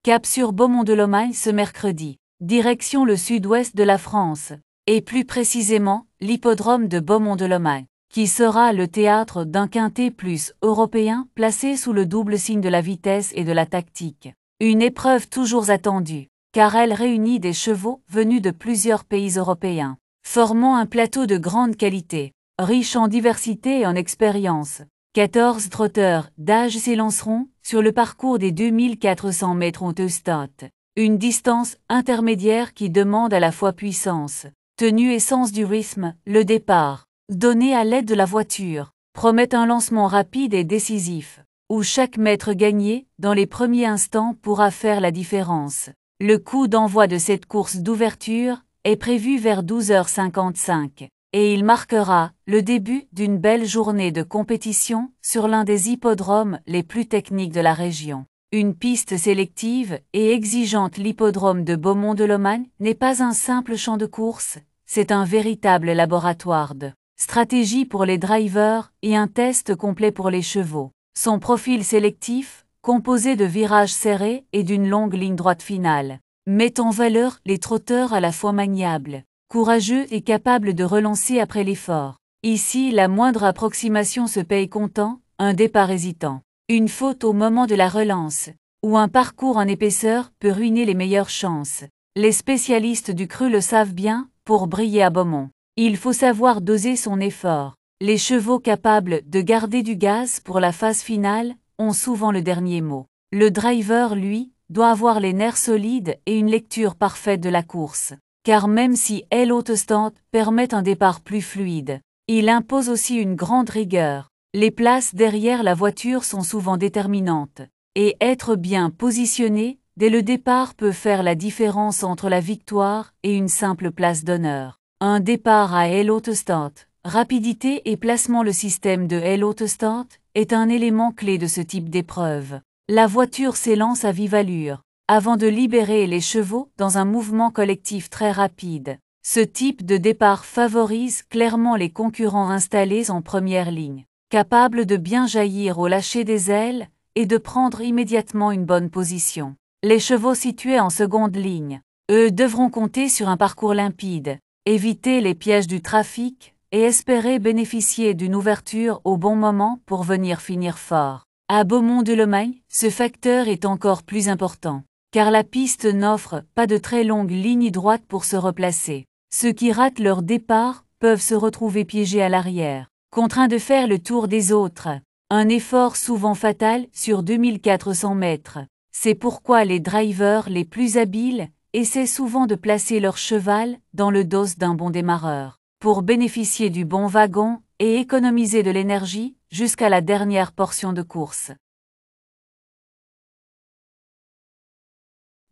Cap sur Beaumont-de-Lomagne ce mercredi. Direction le sud-ouest de la France, et plus précisément, l'hippodrome de Beaumont-de-Lomagne, qui sera le théâtre d'un quintet plus européen placé sous le double signe de la vitesse et de la tactique. Une épreuve toujours attendue, car elle réunit des chevaux venus de plusieurs pays européens, formant un plateau de grande qualité, riche en diversité et en expérience. 14 trotteurs d'âge s'élanceront sur le parcours des 2400 mètres Autostart, une distance intermédiaire qui demande à la fois puissance, tenue et sens du rythme. Le départ, donné à l'aide de la voiture, promet un lancement rapide et décisif, où chaque mètre gagné dans les premiers instants pourra faire la différence. Le coup d'envoi de cette course d'ouverture est prévu vers 12h55. Et il marquera le début d'une belle journée de compétition sur l'un des hippodromes les plus techniques de la région. Une piste sélective et exigeante, l'hippodrome de Beaumont-de-Lomagne n'est pas un simple champ de course, c'est un véritable laboratoire de stratégie pour les drivers et un test complet pour les chevaux. Son profil sélectif, composé de virages serrés et d'une longue ligne droite finale, met en valeur les trotteurs à la fois maniables, courageux et capable de relancer après l'effort. Ici, la moindre approximation se paye comptant, un départ hésitant, une faute au moment de la relance, ou un parcours en épaisseur peut ruiner les meilleures chances. Les spécialistes du cru le savent bien, pour briller à Beaumont, il faut savoir doser son effort. Les chevaux capables de garder du gaz pour la phase finale ont souvent le dernier mot. Le driver, lui, doit avoir les nerfs solides et une lecture parfaite de la course. Car même si Autostart permet un départ plus fluide, il impose aussi une grande rigueur. Les places derrière la voiture sont souvent déterminantes, et être bien positionné dès le départ peut faire la différence entre la victoire et une simple place d'honneur. Un départ à Autostart, rapidité et placement. Le système de Autostart est un élément clé de ce type d'épreuve. La voiture s'élance à vive allure, avant de libérer les chevaux dans un mouvement collectif très rapide. Ce type de départ favorise clairement les concurrents installés en première ligne, capables de bien jaillir au lâcher des ailes et de prendre immédiatement une bonne position. Les chevaux situés en seconde ligne, eux, devront compter sur un parcours limpide, éviter les pièges du trafic et espérer bénéficier d'une ouverture au bon moment pour venir finir fort. À Beaumont-de-Lomagne, ce facteur est encore plus important, car la piste n'offre pas de très longues lignes droites pour se replacer. Ceux qui ratent leur départ peuvent se retrouver piégés à l'arrière, contraints de faire le tour des autres, un effort souvent fatal sur 2400 mètres. C'est pourquoi les drivers les plus habiles essaient souvent de placer leur cheval dans le dos d'un bon démarreur, pour bénéficier du bon wagon et économiser de l'énergie jusqu'à la dernière portion de course.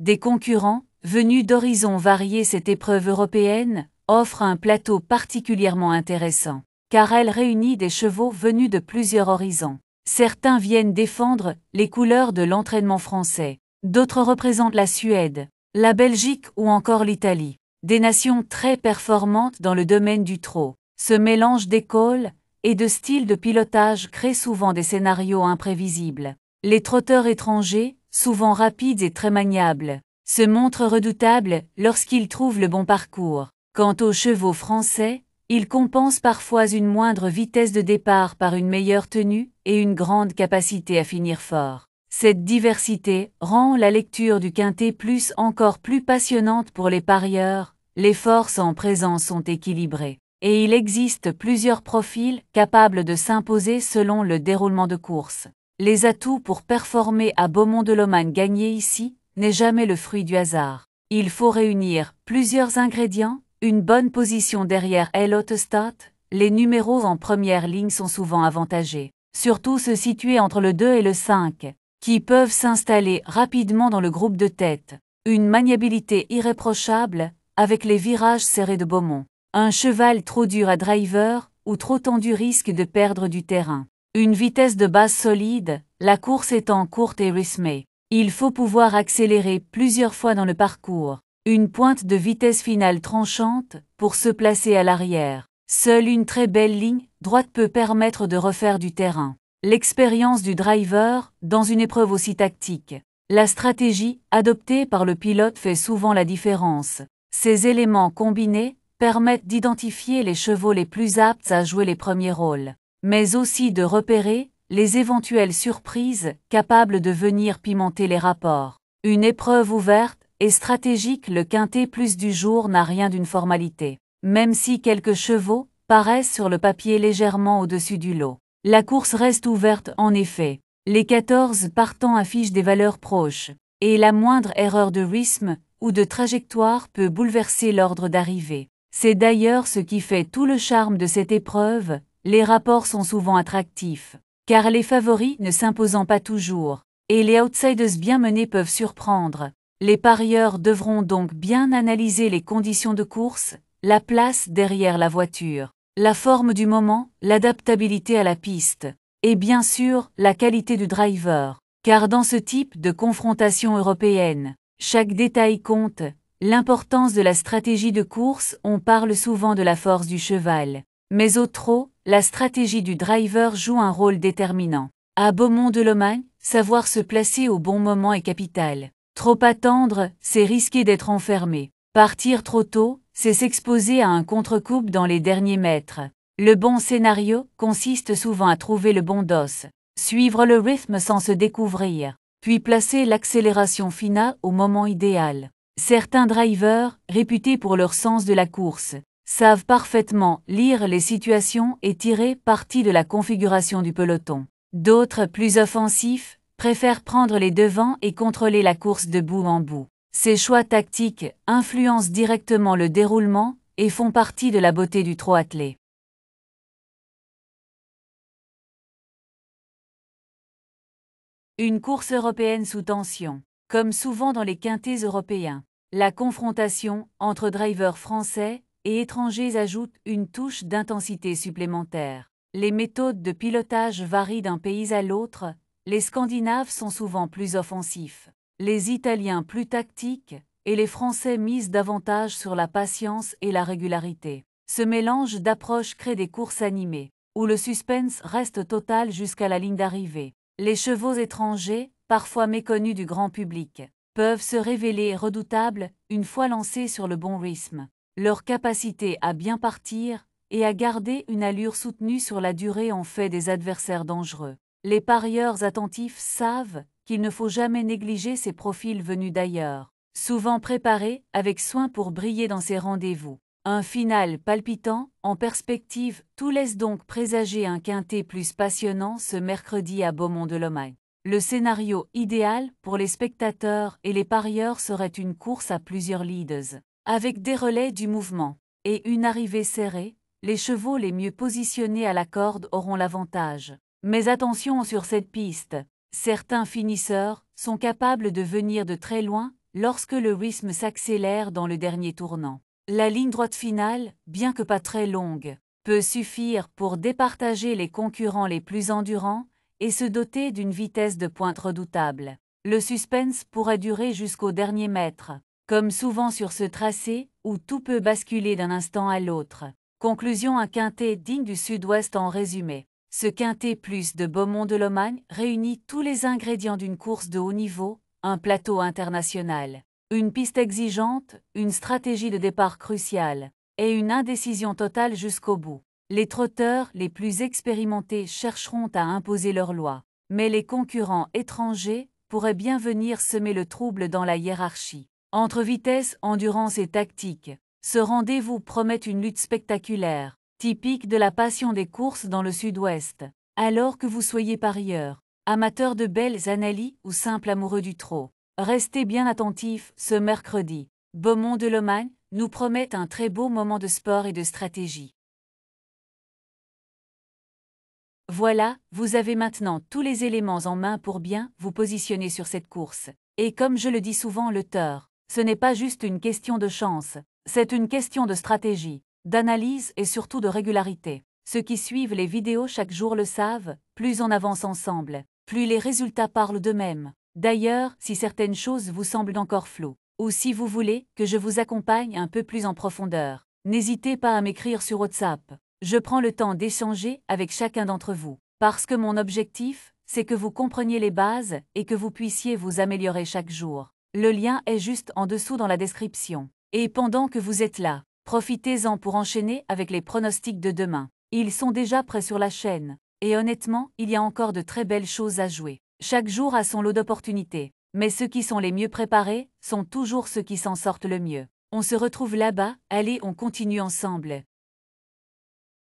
Des concurrents, venus d'horizons variés, cette épreuve européenne offre un plateau particulièrement intéressant, car elle réunit des chevaux venus de plusieurs horizons. Certains viennent défendre les couleurs de l'entraînement français, d'autres représentent la Suède, la Belgique ou encore l'Italie. Des nations très performantes dans le domaine du trot. Ce mélange d'écoles et de styles de pilotage crée souvent des scénarios imprévisibles. Les trotteurs étrangers, souvent rapides et très maniables, se montrent redoutables lorsqu'ils trouvent le bon parcours. Quant aux chevaux français, ils compensent parfois une moindre vitesse de départ par une meilleure tenue et une grande capacité à finir fort. Cette diversité rend la lecture du quintet encore plus passionnante pour les parieurs. Les forces en présence sont équilibrées, et il existe plusieurs profils capables de s'imposer selon le déroulement de course. Les atouts pour performer à Beaumont-de-Lomagne. Gagner ici n'est jamais le fruit du hasard. Il faut réunir plusieurs ingrédients, une bonne position derrière Autostart. Les numéros en première ligne sont souvent avantagés, surtout ceux situés entre le 2 et le 5, qui peuvent s'installer rapidement dans le groupe de tête. Une maniabilité irréprochable avec les virages serrés de Beaumont. Un cheval trop dur à driver ou trop tendu risque de perdre du terrain. Une vitesse de base solide, la course étant courte et rythmée. Il faut pouvoir accélérer plusieurs fois dans le parcours. Une pointe de vitesse finale tranchante pour se placer à l'arrière. Seule une très belle ligne droite peut permettre de refaire du terrain. L'expérience du driver, dans une épreuve aussi tactique, La stratégie adoptée par le pilote fait souvent la différence. Ces éléments combinés permettent d'identifier les chevaux les plus aptes à jouer les premiers rôles, mais aussi de repérer les éventuelles surprises capables de venir pimenter les rapports. Une épreuve ouverte et stratégique, le quintet plus du jour n'a rien d'une formalité. Même si quelques chevaux paraissent sur le papier légèrement au-dessus du lot, la course reste ouverte en effet. Les 14 partants affichent des valeurs proches, et la moindre erreur de rythme ou de trajectoire peut bouleverser l'ordre d'arrivée. C'est d'ailleurs ce qui fait tout le charme de cette épreuve. Les rapports sont souvent attractifs, car les favoris ne s'imposant pas toujours, et les outsiders bien menés peuvent surprendre. Les parieurs devront donc bien analyser les conditions de course, la place derrière la voiture, la forme du moment, l'adaptabilité à la piste, et bien sûr la qualité du driver, car dans ce type de confrontation européenne, chaque détail compte. L'importance de la stratégie de course, on parle souvent de la force du cheval, mais au trot, la stratégie du driver joue un rôle déterminant. À Beaumont-de-Lomagne, savoir se placer au bon moment est capital. Trop attendre, c'est risquer d'être enfermé. Partir trop tôt, c'est s'exposer à un contre-coup dans les derniers mètres. Le bon scénario consiste souvent à trouver le bon dos, suivre le rythme sans se découvrir, puis placer l'accélération finale au moment idéal. Certains drivers, réputés pour leur sens de la course, savent parfaitement lire les situations et tirer parti de la configuration du peloton. D'autres, plus offensifs, préfèrent prendre les devants et contrôler la course de bout en bout. Ces choix tactiques influencent directement le déroulement et font partie de la beauté du trot attelé. Une course européenne sous tension. Comme souvent dans les quintets européens, la confrontation entre drivers français et étrangers ajoute une touche d'intensité supplémentaire. Les méthodes de pilotage varient d'un pays à l'autre. Les Scandinaves sont souvent plus offensifs, les Italiens plus tactiques, et les Français misent davantage sur la patience et la régularité. Ce mélange d'approches crée des courses animées, où le suspense reste total jusqu'à la ligne d'arrivée. Les chevaux étrangers, parfois méconnus du grand public, peuvent se révéler redoutables une fois lancés sur le bon rythme. Leur capacité à bien partir et à garder une allure soutenue sur la durée en fait des adversaires dangereux. Les parieurs attentifs savent qu'il ne faut jamais négliger ces profils venus d'ailleurs, souvent préparés avec soin pour briller dans ces rendez-vous. Un final palpitant, en perspective, tout laisse donc présager un quintet plus passionnant ce mercredi à Beaumont-de-Lomagne. Le scénario idéal pour les spectateurs et les parieurs serait une course à plusieurs leaders, avec des relais du mouvement et une arrivée serrée. Les chevaux les mieux positionnés à la corde auront l'avantage. Mais attention sur cette piste, certains finisseurs sont capables de venir de très loin lorsque le rythme s'accélère dans le dernier tournant. La ligne droite finale, bien que pas très longue, peut suffire pour départager les concurrents les plus endurants et se doter d'une vitesse de pointe redoutable. Le suspense pourrait durer jusqu'au dernier mètre, comme souvent sur ce tracé où tout peut basculer d'un instant à l'autre. Conclusion, un quintet digne du Sud-Ouest en résumé. Ce quintet plus de Beaumont-de-Lomagne réunit tous les ingrédients d'une course de haut niveau, un plateau international, une piste exigeante, une stratégie de départ cruciale, et une indécision totale jusqu'au bout. Les trotteurs les plus expérimentés chercheront à imposer leur loi, mais les concurrents étrangers pourraient bien venir semer le trouble dans la hiérarchie. Entre vitesse, endurance et tactique, ce rendez-vous promet une lutte spectaculaire, typique de la passion des courses dans le Sud-Ouest. Alors que vous soyez parieur, amateur de belles analyses ou simple amoureux du trot, restez bien attentifs ce mercredi. Beaumont-de-Lomagne nous promet un très beau moment de sport et de stratégie. Voilà, vous avez maintenant tous les éléments en main pour bien vous positionner sur cette course. Et comme je le dis souvent, le tort, ce n'est pas juste une question de chance, c'est une question de stratégie, d'analyse et surtout de régularité. Ceux qui suivent les vidéos chaque jour le savent, plus on avance ensemble, plus les résultats parlent d'eux-mêmes. D'ailleurs, si certaines choses vous semblent encore floues, ou si vous voulez que je vous accompagne un peu plus en profondeur, n'hésitez pas à m'écrire sur WhatsApp. Je prends le temps d'échanger avec chacun d'entre vous, parce que mon objectif, c'est que vous compreniez les bases et que vous puissiez vous améliorer chaque jour. Le lien est juste en dessous dans la description. Et pendant que vous êtes là, profitez-en pour enchaîner avec les pronostics de demain. Ils sont déjà prêts sur la chaîne. Et honnêtement, il y a encore de très belles choses à jouer. Chaque jour a son lot d'opportunités. Mais ceux qui sont les mieux préparés sont toujours ceux qui s'en sortent le mieux. On se retrouve là-bas, allez, on continue ensemble.